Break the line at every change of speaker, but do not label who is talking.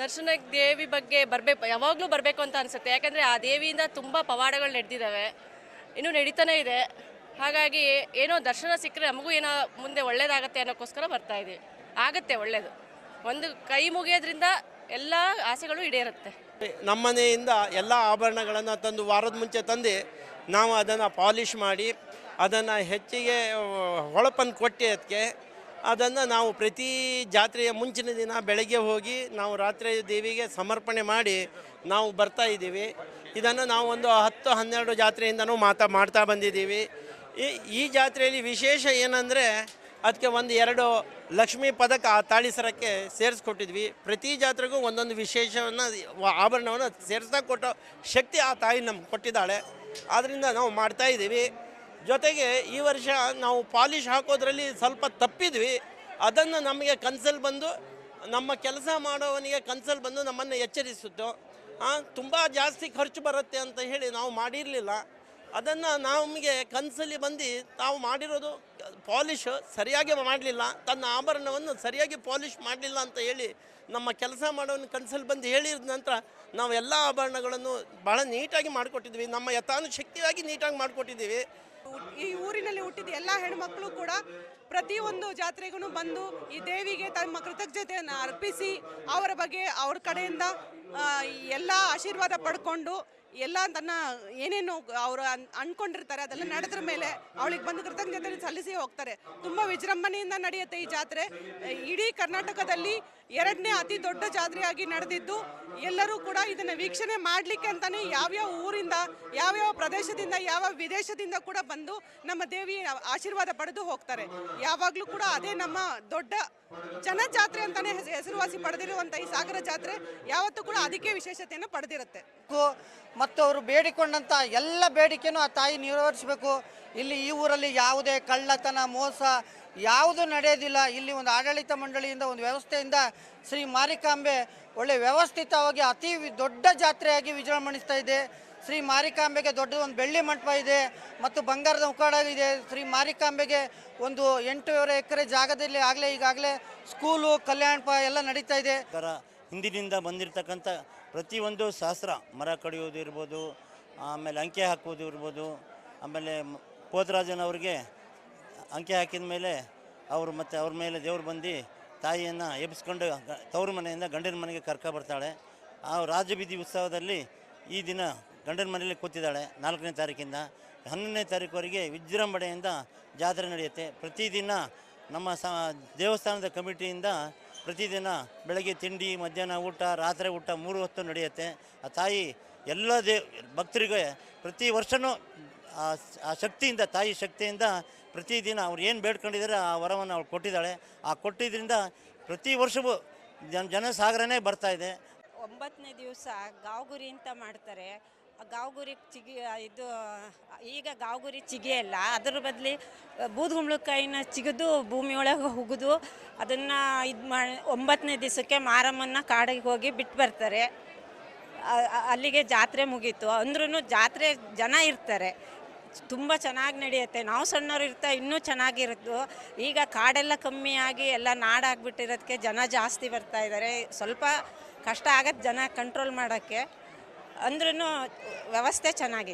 ದರ್ಶನ ದೇವಿ ಬಗ್ಗೆ ಬರಬೇಕು, ಯಾವಾಗಲೂ ಬರಬೇಕು ಅಂತ ಅನಿಸುತ್ತೆ. ಯಾಕಂದರೆ ಆ ದೇವಿಯಿಂದ ತುಂಬ ಪವಾಡಗಳು ನಡೆದಿದ್ದಾವೆ, ಇನ್ನೂ ನಡೀತಾನೆ ಇದೆ. ಹಾಗಾಗಿ ಏನೋ ದರ್ಶನ ಸಿಕ್ಕರೆ ನಮಗೂ ಏನೋ ಮುಂದೆ ಒಳ್ಳೇದಾಗತ್ತೆ ಅನ್ನೋಕ್ಕೋಸ್ಕರ ಬರ್ತಾ ಇದ್ದೀವಿ. ಆಗುತ್ತೆ ಒಳ್ಳೆಯದು. ಒಂದು ಕೈ ಮುಗಿಯೋದ್ರಿಂದ ಎಲ್ಲ ಆಸೆಗಳು ಈಡೇರುತ್ತೆ.
ನಮ್ಮ ಮನೆಯಿಂದ ಎಲ್ಲ ಆಭರಣಗಳನ್ನು ತಂದು ವಾರದ ಮುಂಚೆ ತಂದು ನಾವು ಅದನ್ನು ಪಾಲಿಷ್ ಮಾಡಿ ಅದನ್ನು ಹೆಚ್ಚಿಗೆ ಹೊಳಪನ್ನು ಕೊಟ್ಟು ಅದಕ್ಕೆ ಅದನ್ನು ನಾವು ಪ್ರತಿ ಜಾತ್ರೆಯ ಮುಂಚಿನ ದಿನ ಬೆಳಗ್ಗೆ ಹೋಗಿ ನಾವು ರಾತ್ರಿ ದೇವಿಗೆ ಸಮರ್ಪಣೆ ಮಾಡಿ ನಾವು ಬರ್ತಾ ಇದ್ದೀವಿ. ಇದನ್ನು ನಾವು ಒಂದು 10-12 ಜಾತ್ರೆಯಿಂದನೂ ಮಾಡ್ತಾ ಬಂದಿದ್ದೀವಿ. ಈ ಜಾತ್ರೆಯಲ್ಲಿ ವಿಶೇಷ ಏನಂದರೆ ಅದಕ್ಕೆ 1-2 ಲಕ್ಷ್ಮೀ ಪದಕ ಆ ತಾಳಿಸರಕ್ಕೆ ಸೇರಿಸ್ಕೊಟ್ಟಿದ್ವಿ. ಪ್ರತಿ ಜಾತ್ರೆಗೂ ಒಂದೊಂದು ವಿಶೇಷವನ್ನು ಆಭರಣವನ್ನು ಸೇರಿಸ್ತಾ ಕೊಟ್ಟೋ ಶಕ್ತಿ ಆ ತಾಯಿ ನಮ್ಗೆ ಕೊಟ್ಟಿದ್ದಾಳೆ. ಆದ್ದರಿಂದ ನಾವು ಮಾಡ್ತಾಯಿದ್ದೀವಿ. ಜೊತೆಗೆ ಈ ವರ್ಷ ನಾವು ಪಾಲಿಷ್ ಹಾಕೋದ್ರಲ್ಲಿ ಸ್ವಲ್ಪ ತಪ್ಪಿದ್ವಿ. ಅದನ್ನು ನಮಗೆ ಕನ್ಸಲ್ಲಿ ಬಂದು ನಮ್ಮ ಕೆಲಸ ಮಾಡೋವನಿಗೆ ಕನ್ಸಲ್ಲಿ ಬಂದು ನಮ್ಮನ್ನು ಎಚ್ಚರಿಸಿತ್ತು. ತುಂಬ ಜಾಸ್ತಿ ಖರ್ಚು ಬರುತ್ತೆ ಅಂತ ಹೇಳಿ ನಾವು ಮಾಡಿರಲಿಲ್ಲ. ಅದನ್ನು ನಮಗೆ ಕನಸಲ್ಲಿ ಬಂದು ತಾವು ಮಾಡಿರೋದು ಪಾಲಿಷ್ ಸರಿಯಾಗಿ ಮಾಡಲಿಲ್ಲ, ತನ್ನ ಆಭರಣವನ್ನು ಸರಿಯಾಗಿ ಪಾಲಿಷ್ ಮಾಡಲಿಲ್ಲ ಅಂತ ಹೇಳಿ ನಮ್ಮ ಕೆಲಸ ಮಾಡೋನ ಕನಸಲ್ಲಿ ಬಂದು ಹೇಳಿದ ನಂತರ ನಾವು ಎಲ್ಲ ಆಭರಣಗಳನ್ನು ಭಾಳ ನೀಟಾಗಿ ಮಾಡಿಕೊಟ್ಟಿದ್ವಿ. ನಮ್ಮ ಯಥಾನುಶಕ್ತಿಯಾಗಿ ನೀಟಾಗಿ ಮಾಡಿಕೊಟ್ಟಿದ್ದೀವಿ.
ಈ ಊರಿನಲ್ಲಿ ಹುಟ್ಟಿದ ಎಲ್ಲ ಹೆಣ್ಮಕ್ಳು ಕೂಡ ಪ್ರತಿಯೊಂದು ಜಾತ್ರೆಗೂ ಬಂದು ಈ ದೇವಿಗೆ ತಮ್ಮ ಕೃತಜ್ಞತೆಯನ್ನು ಅರ್ಪಿಸಿ ಅವರ ಬಗ್ಗೆ ಅವ್ರ ಕಡೆಯಿಂದ ಎಲ್ಲ ಆಶೀರ್ವಾದ ಪಡ್ಕೊಂಡು ಎಲ್ಲ ತನ್ನ ಏನೇನು ಅವರು ಅಂದ್ಕೊಂಡಿರ್ತಾರೆ ಅದೆಲ್ಲ ನಡೆದ್ರ ಮೇಲೆ ಅವಳಿಗೆ ಬಂದು ಕೃತಜ್ಞತೆ ಸಲ್ಲಿಸಿ ಹೋಗ್ತಾರೆ. ತುಂಬ ವಿಜೃಂಭಣೆಯಿಂದ ನಡೆಯುತ್ತೆ ಈ ಜಾತ್ರೆ. ಇಡೀ ಕರ್ನಾಟಕದಲ್ಲಿ 2ನೇ ಅತಿ ದೊಡ್ಡ ಜಾತ್ರೆಯಾಗಿ ನಡೆದಿದ್ದು ಎಲ್ಲರೂ ಕೂಡ ಇದನ್ನು ವೀಕ್ಷಣೆ ಮಾಡಲಿಕ್ಕೆ ಅಂತಲೇ ಯಾವ್ಯಾವ ಊರಿಂದ, ಯಾವ್ಯಾವ ಪ್ರದೇಶದಿಂದ, ಯಾವ ವಿದೇಶದಿಂದ ಕೂಡ ಬಂದು ನಮ್ಮ ದೇವಿ ಆಶೀರ್ವಾದ ಪಡೆದು ಹೋಗ್ತಾರೆ. ಯಾವಾಗಲೂ ಕೂಡ ಅದೇ ನಮ್ಮ ದೊಡ್ಡ ಜನಜಾತ್ರೆ ಅಂತಾನೆ ಹೆಸರುವಾಸಿ ಪಡೆದಿರುವಂಥ ಈ ಸಾಗರ ಜಾತ್ರೆ ಯಾವತ್ತೂ ಕೂಡ ಅದಕ್ಕೆ ವಿಶೇಷತೆಯನ್ನು ಪಡೆದಿರುತ್ತೆ.
ಮತ್ತು ಅವರು ಬೇಡಿಕೊಂಡಂಥ ಎಲ್ಲ ಬೇಡಿಕೆನೂ ಆ ತಾಯಿ ನೆರವೇರಿಸಬೇಕು. ಇಲ್ಲಿ ಈ ಊರಲ್ಲಿ ಯಾವುದೇ ಕಳ್ಳತನ, ಮೋಸ ಯಾವುದು ನಡೆಯೋದಿಲ್ಲ. ಇಲ್ಲಿ ಒಂದು ಆಡಳಿತ ಮಂಡಳಿಯಿಂದ, ಒಂದು ವ್ಯವಸ್ಥೆಯಿಂದ ಶ್ರೀ ಮಾರಿಕಾಂಬೆ ಒಳ್ಳೆ ವ್ಯವಸ್ಥಿತವಾಗಿ ಅತಿ ದೊಡ್ಡ ಜಾತ್ರೆಯಾಗಿ ವಿಜೃಂಭಿಸ್ತಾ ಇದೆ. ಶ್ರೀ ಮಾರಿಕಾಂಬೆಗೆ ದೊಡ್ಡದೊಂದು ಬೆಳ್ಳಿ ಮಂಟಪ ಇದೆ ಮತ್ತು ಬಂಗಾರದ ಮುಖವಾಡ ಇದೆ. ಶ್ರೀ ಮಾರಿಕಾಂಬೆಗೆ ಒಂದು 8 ಎಕರೆ ಜಾಗದಲ್ಲಿ ಈಗಾಗಲೇ ಸ್ಕೂಲು, ಕಲ್ಯಾಣಪ ಎಲ್ಲ ನಡೀತಾ ಇದೆ.
ಹಿಂದಿನಿಂದ ಬಂದಿರತಕ್ಕಂಥ ಪ್ರತಿಯೊಂದು ಶಾಸ್ತ್ರ, ಮರ ಕಡಿಯೋದು ಇರ್ಬೋದು, ಆಮೇಲೆ ಅಂಕೆ ಹಾಕೋದು ಇರ್ಬೋದು, ಆಮೇಲೆ ಪೋತರಾಜನವ್ರಿಗೆ ಅಂಕೆ ಹಾಕಿದ ಮೇಲೆ ಅವರು ಮತ್ತು ಅವ್ರ ಮೇಲೆ ದೇವ್ರು ಬಂದು ತಾಯಿಯನ್ನು ಎಬ್ಬಿಸ್ಕೊಂಡು ತವ್ರ ಮನೆಯಿಂದ ಗಂಡನ ಮನೆಗೆ ಬರ್ತಾಳೆ. ಆ ರಾಜಬೀದಿ ಉತ್ಸವದಲ್ಲಿ ಈ ದಿನ ಗಂಡನ ಮನೆಯಲ್ಲಿ ಕೂತಿದ್ದಾಳೆ. 4ನೇ ತಾರೀಕಿಂದ 11ನೇ ತಾರೀಕುವರೆಗೆ ವಿಜೃಂಭಣೆಯಿಂದ ಜಾತ್ರೆ ನಡೆಯುತ್ತೆ. ಪ್ರತಿದಿನ ನಮ್ಮ ದೇವಸ್ಥಾನದ ಕಮಿಟಿಯಿಂದ ಪ್ರತಿದಿನ ಬೆಳಗ್ಗೆ ತಿಂಡಿ, ಮಧ್ಯಾಹ್ನ ಊಟ, ರಾತ್ರಿ ಊಟ 3 ಹೊತ್ತು ನಡೆಯುತ್ತೆ. ಆ ತಾಯಿ ಎಲ್ಲ ಭಕ್ತರಿಗೆ ಪ್ರತಿ ವರ್ಷವೂ ಆ ಶಕ್ತಿಯಿಂದ, ತಾಯಿ ಶಕ್ತಿಯಿಂದ ಪ್ರತಿದಿನ ಅವ್ರು ಏನು ಬೇಡ್ಕೊಂಡಿದ್ದಾರೆ ಆ ವರವನ್ನು ಅವಳು ಕೊಟ್ಟಿದ್ದಾಳೆ. ಆ ಕೊಟ್ಟಿದ್ದರಿಂದ ಪ್ರತಿ ವರ್ಷವೂ ಜನಸಾಗರನೇ ಬರ್ತಾಯಿದೆ.
9ನೇ ದಿವಸ ಗಾವುಗುರಿ ಅಂತ ಮಾಡ್ತಾರೆ. ಗಾವುಗುರಿ ಇದು ಈಗ ಗಾವುಗುರಿ ಚಿಗಿಯಲ್ಲ, ಅದರ ಬದಲಿ ಬೂದುಗುಂಬಳಕಾಯಿನ ಚಿಗಿದು ಭೂಮಿ ಒಳಗೆ ಹುಗಿದು ಅದನ್ನು ಇದು ಮಾಡಿ 9ನೇ ದಿವಸಕ್ಕೆ ಮಾರಮ್ಮನ ಕಾಡಿಗೆ ಹೋಗಿ ಬಿಟ್ಟು ಬರ್ತಾರೆ. ಅಲ್ಲಿಗೆ ಜಾತ್ರೆ ಮುಗೀತು. ಅಂದ್ರೂ ಜಾತ್ರೆ ಜನ ಇರ್ತಾರೆ, ತುಂಬ ಚೆನ್ನಾಗಿ ನಡೆಯುತ್ತೆ. ನಾವು ಸಣ್ಣವ್ರು ಇನ್ನೂ ಚೆನ್ನಾಗಿರುತ್ತೆ. ಈಗ ಕಾಡೆಲ್ಲ ಕಮ್ಮಿಯಾಗಿ ಎಲ್ಲ ನಾಡಾಗ್ಬಿಟ್ಟಿರೋದಕ್ಕೆ ಜನ ಜಾಸ್ತಿ ಬರ್ತಾ ಇದ್ದಾರೆ. ಸ್ವಲ್ಪ ಕಷ್ಟ ಆಗತ್ತೆ ಜನ ಕಂಟ್ರೋಲ್ ಮಾಡೋಕ್ಕೆ, ಅಂದ್ರೂ ವ್ಯವಸ್ಥೆ ಚೆನ್ನಾಗಿದೆ.